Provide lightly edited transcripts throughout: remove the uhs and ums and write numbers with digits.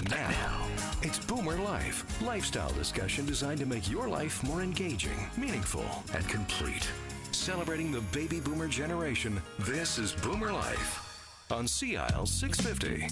And now, it's Boomer Life, lifestyle discussion designed to make your life more engaging, meaningful, and complete. Celebrating the baby boomer generation, this is Boomer Life on CIL 650.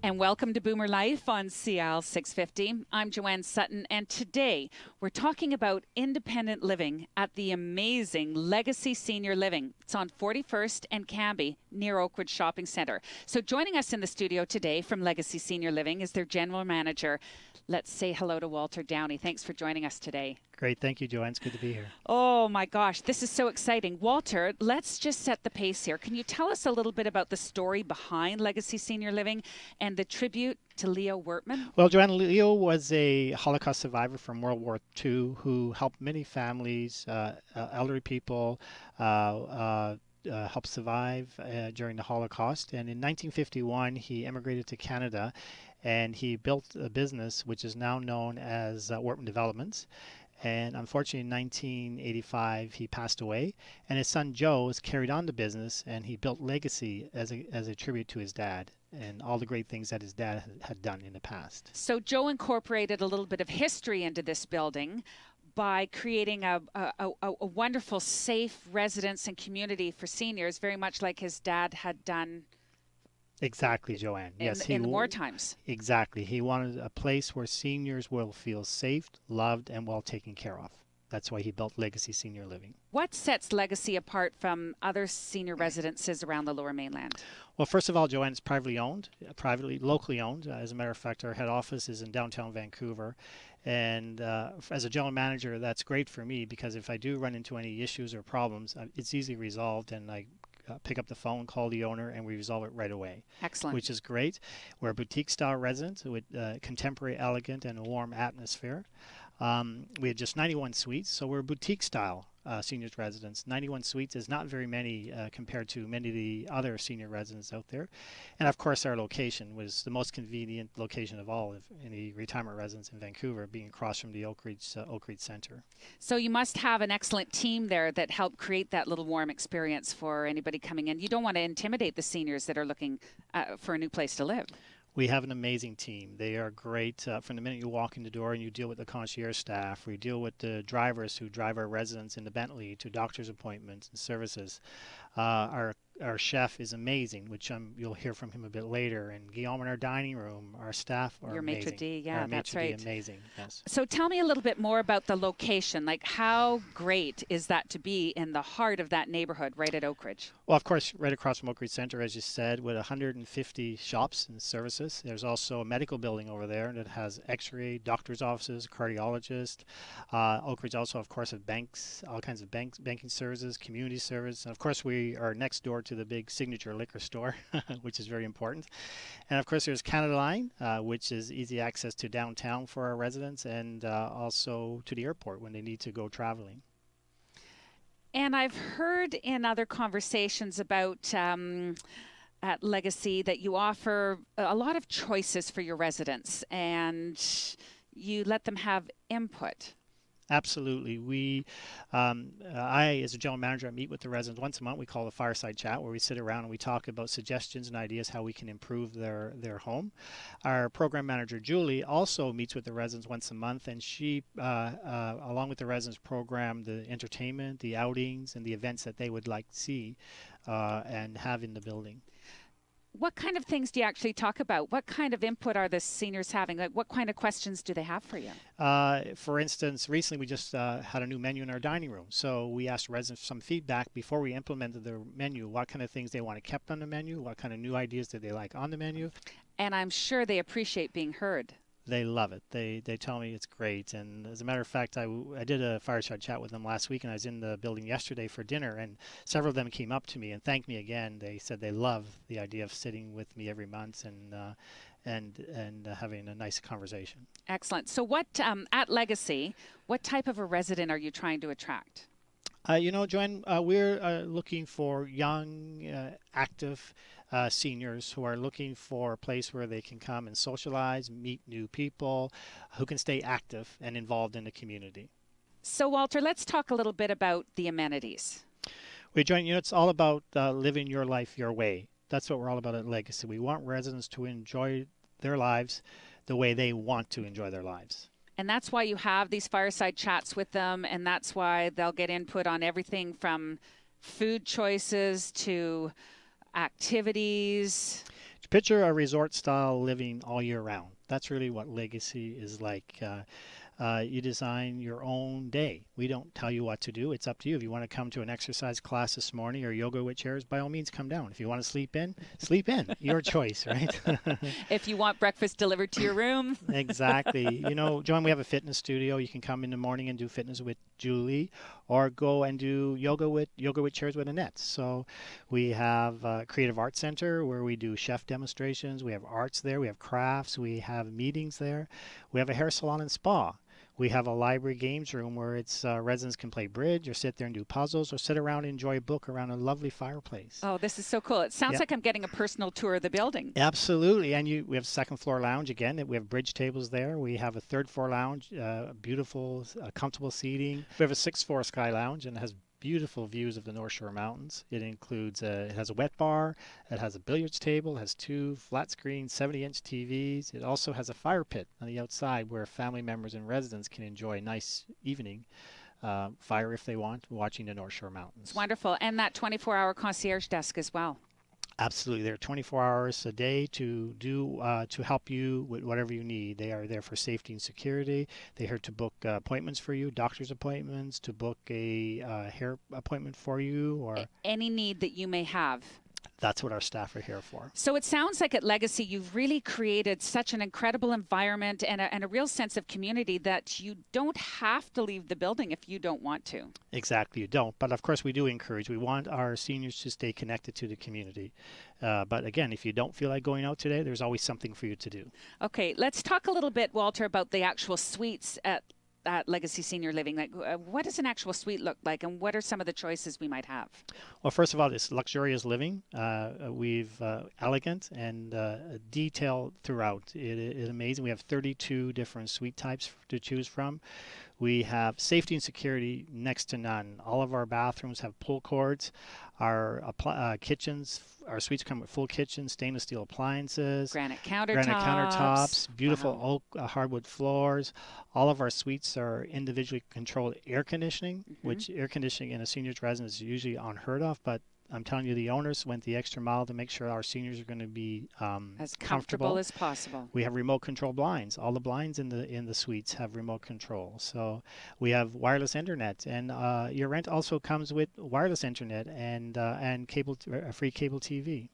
And welcome to Boomer Life on CIL 650. I'm Joanne Sutton, and today we're talking about independent living at the amazing Legacy Senior Living. It's on 41st and Cambie near Oakridge Shopping Centre. So joining us in the studio today from Legacy Senior Living is their general manager. Let's say hello to Walter Downey. Thanks for joining us today. Great. Thank you, Joanne. It's good to be here. Oh, my gosh. This is so exciting. Walter, let's just set the pace here. Can you tell us a little bit about the story behind Legacy Senior Living and the tribute to Leo Wertman? Well, Joanne, Leo was a Holocaust survivor from World War II who helped many families, elderly people, help survive during the Holocaust. And in 1951, he immigrated to Canada and he built a business which is now known as Wertman Developments. And unfortunately, in 1985, he passed away. And his son Joe has carried on the business, and he built Legacy as a tribute to his dad and all the great things that his dad had done in the past. So Joe incorporated a little bit of history into this building by creating a wonderful, safe residence and community for seniors, very much like his dad had done. Exactly, Joanne. Yes, in war times. Exactly. He wanted a place where seniors will feel safe, loved, and well taken care of. That's why he built Legacy Senior Living. What sets Legacy apart from other senior residences around the Lower Mainland? Well, first of all, Joanne, it's privately owned, locally owned. As a matter of fact, our head office is in downtown Vancouver. And as a general manager, that's great for me because if I do run into any issues or problems, it's easily resolved, and I pick up the phone, call the owner, and we resolve it right away. Excellent. Which is great. We're a boutique-style residence with contemporary, elegant, and a warm atmosphere. We have just 91 suites, so we're a boutique-style seniors residence. 91 suites is not very many compared to many of the other senior residences out there. And of course, our location was the most convenient location of all of any retirement residence in Vancouver, being across from the Oakridge Center. So you must have an excellent team there that helped create that little warm experience for anybody coming in. You don't want to intimidate the seniors that are looking for a new place to live. We have an amazing team. They are great from the minute you walk in the door and you deal with the concierge staff. We deal with the drivers who drive our residents in the Bentley to doctor's appointments and services. Our chef is amazing, which you'll hear from him a bit later. And Guillaume in our dining room, our staff are Your amazing. maitre d', yeah, that's right. Amazing, yes. So tell me a little bit more about the location. Like, how great is that to be in the heart of that neighborhood, right at Oakridge? Well, of course, right across from Oakridge Center, as you said, with 150 shops and services. There's also a medical building over there that has x-ray, doctor's offices, cardiologist. Oakridge also, of course, has banks, all kinds of banking services, community service. And of course, we are next door to the big Signature liquor store, which is very important. And of course, there's Canada Line, which is easy access to downtown for our residents, and also to the airport when they need to go traveling. And I've heard in other conversations about at Legacy that you offer a lot of choices for your residents and you let them have input. Absolutely. I, as a general manager, I meet with the residents once a month. We call it a fireside chat, where we sit around and we talk about suggestions and ideas how we can improve their home. Our program manager, Julie, also meets with the residents once a month, and she, along with the residents, program the entertainment, the outings, and the events that they would like to see and have in the building. What kind of things do you actually talk about? What kind of input are the seniors having? Like, what kind of questions do they have for you? For instance, recently we just had a new menu in our dining room. So we asked residents for some feedback before we implemented the menu. What kind of things they want kept on the menu? What kind of new ideas did they like on the menu? And I'm sure they appreciate being heard. They love it. They tell me it's great. And as a matter of fact, I did a fireside chat with them last week, and I was in the building yesterday for dinner, and several of them came up to me and thanked me again. They said they love the idea of sitting with me every month and having a nice conversation. Excellent. So what, at Legacy, what type of a resident are you trying to attract? You know, Joanne, we're looking for young, active seniors who are looking for a place where they can come and socialize, meet new people, who can stay active and involved in the community. So, Walter, let's talk a little bit about the amenities. Joanne, you know, it's all about living your life your way. That's what we're all about at Legacy. We want residents to enjoy their lives the way they want to enjoy their lives. And that's why you have these fireside chats with them, and that's why they'll get input on everything from food choices to activities. Picture a resort-style living all year round. That's really what Legacy is like. You design your own day. We don't tell you what to do. It's up to you. If you want to come to an exercise class this morning or yoga with chairs, by all means, come down. If you want to sleep in, sleep in. Your choice, right? If you want breakfast delivered to your room. Exactly. You know, Joanne, we have a fitness studio. You can come in the morning and do fitness with Julie, or go and do yoga with chairs with Annette. So we have a creative arts center where we do chef demonstrations. We have arts there. We have crafts. We have meetings there. We have a hair salon and spa. We have a library games room where residents can play bridge or sit there and do puzzles or sit around and enjoy a book around a lovely fireplace. Oh, this is so cool. It sounds like I'm getting a personal tour of the building. Absolutely. And we have second floor lounge again. We have bridge tables there. We have a third floor lounge, beautiful, comfortable seating. We have a sixth floor sky lounge, and it has beautiful views of the North Shore Mountains. It includes it has a wet bar, it has a billiards table, it has 2 flat screen 70-inch TVs. It also has a fire pit on the outside where family members and residents can enjoy a nice evening fire if they want, watching the North Shore Mountains. It's wonderful. And that 24-hour concierge desk as well. Absolutely. They're 24 hours a day to help you with whatever you need. They are there for safety and security. They're here to book appointments for you, doctor's appointments, to book a hair appointment for you, or any need that you may have. That's what our staff are here for. So it sounds like at Legacy, you've really created such an incredible environment and a real sense of community that you don't have to leave the building if you don't want to. Exactly, you don't. But of course, we do encourage. We want our seniors to stay connected to the community. But again, if you don't feel like going out today, there's always something for you to do. Okay, let's talk a little bit, Walter, about the actual suites at Legacy Senior Living. Like, what does an actual suite look like, and what are some of the choices we might have? Well, first of all, it's luxurious living. We've elegant and detailed throughout. It is amazing. We have 32 different suite types to choose from. We have safety and security next to none. All of our bathrooms have pull cords. Our kitchens, our suites come with full kitchens, stainless steel appliances, granite countertops, beautiful oak hardwood floors. All of our suites are individually controlled air conditioning, which air conditioning in a senior's residence is usually unheard of, but I'm telling you, the owners went the extra mile to make sure our seniors are going to be as comfortable as possible. We have remote control blinds. All the blinds in the suites have remote control. So we have wireless internet, and your rent also comes with wireless internet and cable, free cable TV.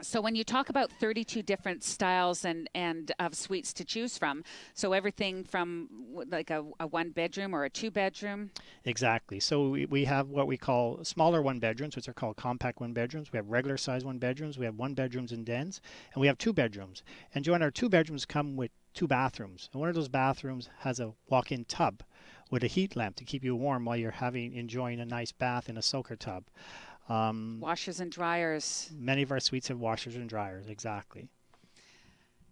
So when you talk about 32 different styles and of suites to choose from, so everything from like a 1-bedroom or a 2-bedroom? Exactly. So we have what we call smaller 1-bedrooms, which are called compact 1-bedrooms. We have regular size 1-bedrooms. We have 1-bedrooms and dens, and we have 2-bedrooms. And Joanne, our 2-bedrooms come with 2 bathrooms. And one of those bathrooms has a walk-in tub with a heat lamp to keep you warm while you're enjoying a nice bath in a soaker tub. Washers and dryers. Many of our suites have washers and dryers, exactly.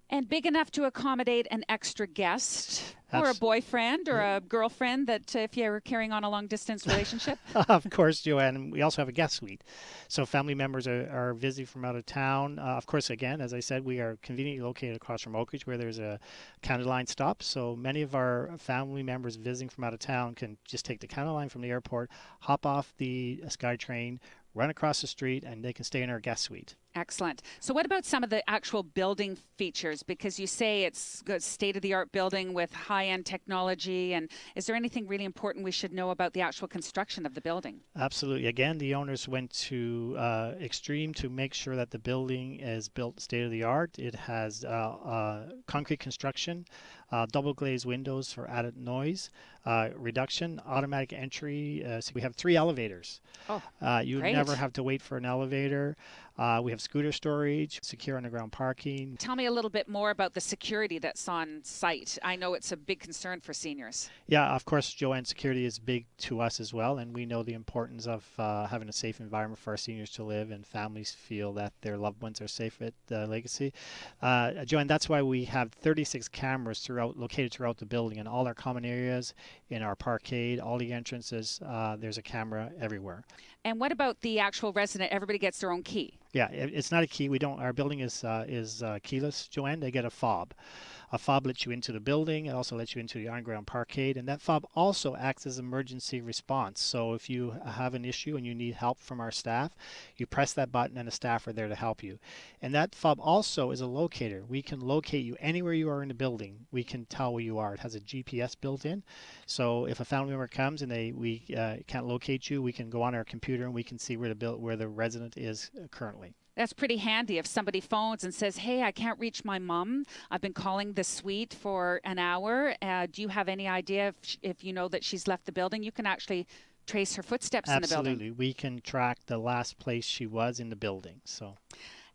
And big enough to accommodate an extra guest or a boyfriend or a girlfriend that if you're carrying on a long-distance relationship? Of course, Joanne. We also have a guest suite. So family members are visiting from out of town. Of course, again, as I said, we are conveniently located across from Oak Ridge where there's a County Line stop. So many of our family members visiting from out of town can just take the County Line from the airport, hop off the SkyTrain, run across the street, and they can stay in our guest suite. Excellent. So what about some of the actual building features? Because you say it's a state-of-the-art building with high-end technology. And is there anything really important we should know about the actual construction of the building? Absolutely. Again, the owners went to extreme to make sure that the building is built state-of-the-art. It has concrete construction, double glazed windows for added noise reduction, automatic entry. So we have 3 elevators. Oh, you great. Never have to wait for an elevator. We have scooter storage, secure underground parking. Tell me a little bit more about the security that's on site. I know it's a big concern for seniors. Yeah, of course, Joanne, security is big to us as well, and we know the importance of having a safe environment for our seniors to live, and families feel that their loved ones are safe at Legacy. Joanne, that's why we have 36 cameras located throughout the building, in all our common areas, in our parkade, all the entrances. There's a camera everywhere. And what about the actual resident? Everybody gets their own key. Yeah, it's not a key. We don't. Our building is keyless, Joanne. They get a fob. A fob lets you into the building. It also lets you into the on-ground parkade, and that fob also acts as emergency response. So if you have an issue and you need help from our staff, you press that button and the staff are there to help you. And that fob also is a locator. We can locate you anywhere you are in the building. We can tell where you are. It has a GPS built in. So if a family member comes and we can't locate you, we can go on our computer and we can see where the resident is currently. That's pretty handy if somebody phones and says, hey, I can't reach my mom. I've been calling the suite for an hour. Do you have any idea if you know that she's left the building? You can actually trace her footsteps in the building. Absolutely. We can track the last place she was in the building.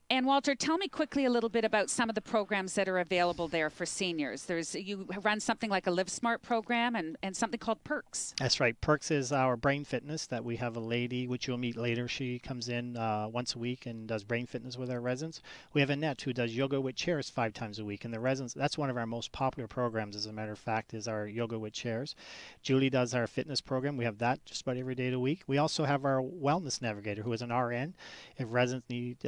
And Walter, tell me quickly a little bit about some of the programs that are available there for seniors. You run something like a Live Smart program and something called Perks. That's right. Perks is our brain fitness that we have a lady, which you'll meet later. She comes in once a week and does brain fitness with our residents. We have Annette who does yoga with chairs 5 times a week. And the residents, that's one of our most popular programs, as a matter of fact, is our yoga with chairs. Julie does our fitness program. We have that just about every day of the week. We also have our wellness navigator who is an RN. If residents need,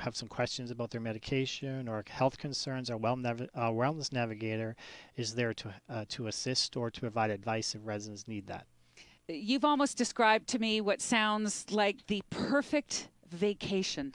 have some questions about their medication or health concerns, our wellness navigator is there to assist or to provide advice if residents need that. You've almost described to me what sounds like the perfect vacation.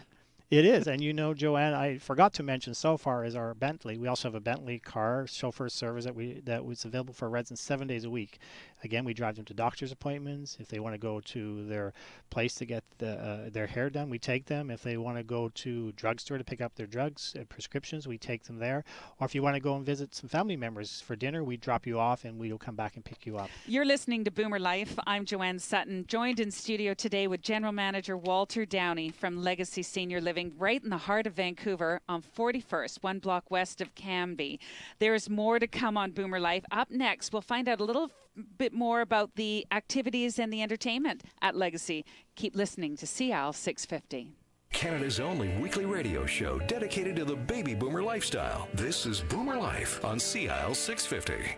It is, and Joanne, I forgot to mention so far is our Bentley. We also have a Bentley car chauffeur service that was available for residents 7 days a week. Again, we drive them to doctor's appointments. If they want to go to their place to get their hair done, we take them. If they want to go to drugstore to pick up their drugs and prescriptions, we take them there. Or if you want to go and visit some family members for dinner, we drop you off and we'll come back and pick you up. You're listening to Boomer Life. I'm Joanne Sutton, joined in studio today with General Manager Walter Downey from Legacy Senior Living, right in the heart of Vancouver on 41st, 1 block west of Cambie. There is more to come on Boomer Life. Up next, we'll find out a little bit more about the activities and the entertainment at Legacy. Keep listening to CL 650. Canada's only weekly radio show dedicated to the baby boomer lifestyle. This is Boomer Life on CL 650.